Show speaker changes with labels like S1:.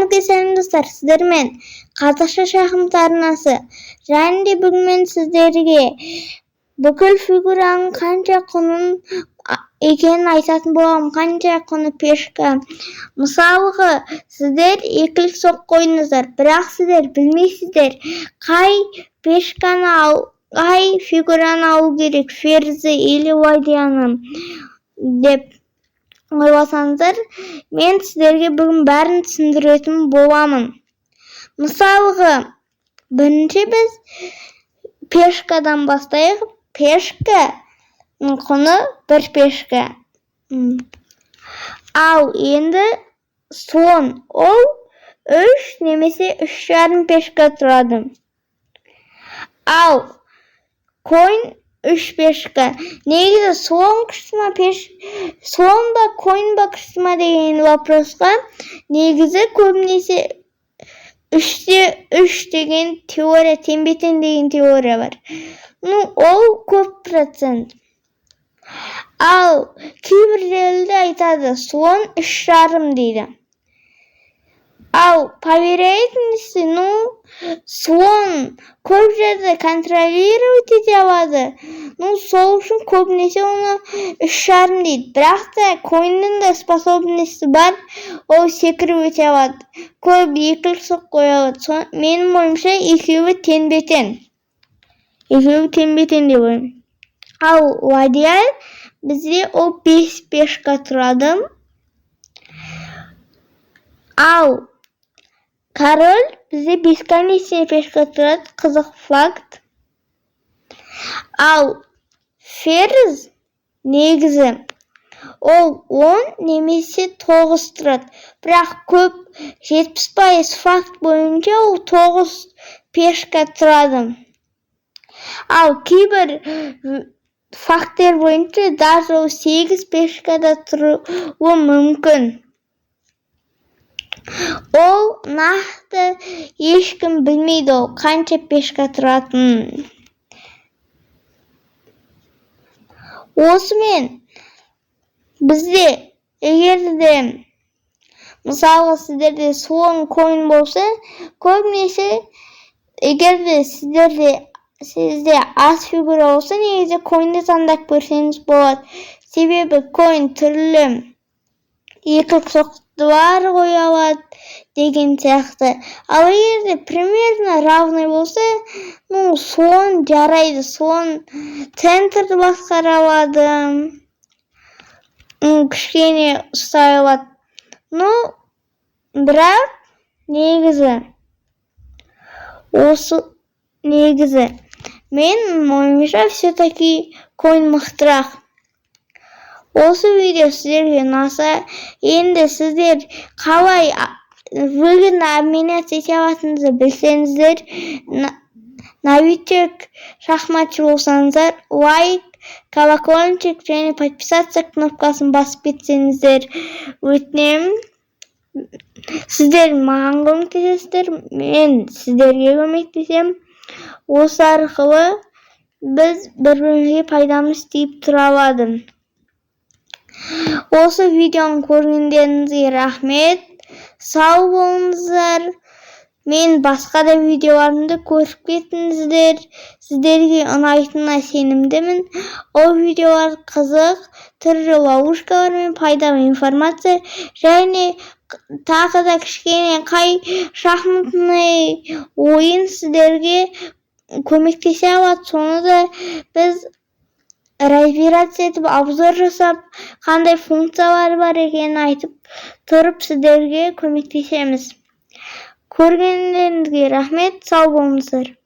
S1: Бәріңізге сәлем достар, сіздермен қазақша шахмат арнасы. Және де бүгін мен сіздерге бүкіл фигураның қанша құнын екенін айтатын боламын. Қанша құны пешка. Мысалға, сіздер екілік соқ қойыңыздар, бірақ сіздер білмейсіздер қай пешканы қай фигураны алу керек, ферзі или ладьяны деп ойласаңыздар, мен сіздерге бүгін бәрін түсіндіретін боламын. Мысалға, бірінші біз пешкадан бастайық. Пешка құны бір пешка. Ал енді слон ол 3 немесе 3,5 пешка тұрады. Ал қойын 3 пешка. Негізі слон күшті ма слон ба қойын ба күшті ма деген вопросқа негізі көбінесе 3/3 деген теория, теңбе-тең деген теория бар. Ол көп процент. Ал кейбіреулер айтады, слон 3,5 дейді. Ал по вероятности, слон көп жерді контролировать ете алады. Сол үшін көбінесе оны 3,5 дейді. Бірақ та қойынның да способності бар, ол секіріп өте алады. Көп екілік соқ қоя алады. Менің ойымша екеуі теңбе-тең. Екеуі теңбе-тең деп ойлаймын. Ал ладья бізде ол 5 пешка тұрады. Ал король бізде бесконечный пешка тұрады, қызық факт. Ал ферзь негізі ол 10 немесе 9 тұрады. Бірақ көп 70% факт бойынша ол 9 пешка тұрады. Ал кейбір факттер бойынша даже ол 8 пешкада тұруы мүмкін. Ол нақты ешкім білмейді ол қанша пешка тұратынын. Осымен бізде егерде мысалға сіздерде слон қойын болса, көбінесе егерде сізде аз фигура болса, негізі қойынды таңдап көрсеңіз болады. Себебі қойын түрлі екілік соқтылар қоя алады деген сияқты. Ал егерде примерно равный болса, слон жарайды, слон центрді басқара алады, кішкене ұстай алады. Бірақ негізі мен ойымша все-таки қойын мықтырақ. Осы видео сіздерге ұнаса, енді сіздер қалай выгодно обменяться ете алатыныңызды білсеңіздер, новичок шахматшы болсаңыздар, лайк, колокольчик және подписаться кнопкасын басып кетсеңіздер өтінемін. Сіздер маған көмектесесіздер, мен сіздерге көмектесем. Осы арқылы біз бір-бірімізге пайдамыз тиіп тұра алады. Осы видеоны көргендеріңізге рахмет. Сау болыңыздар. Мен басқа да видеоларымды көріп кетіңіздер. Сіздерге ұнайтынына сенімдімін. Ол видеолар қызық, түрлі ловушкалар мен пайдалы информация, және тағы да кішкене қай шахматный ойын сіздерге көмектесе алады. Соны да біз разбираться етіп, обзор жасап, қандай функциялар бар екенін айтып тұрып сіздерге көмектесеміз. Көргендеріңізге рахмет, сау болыңыздар.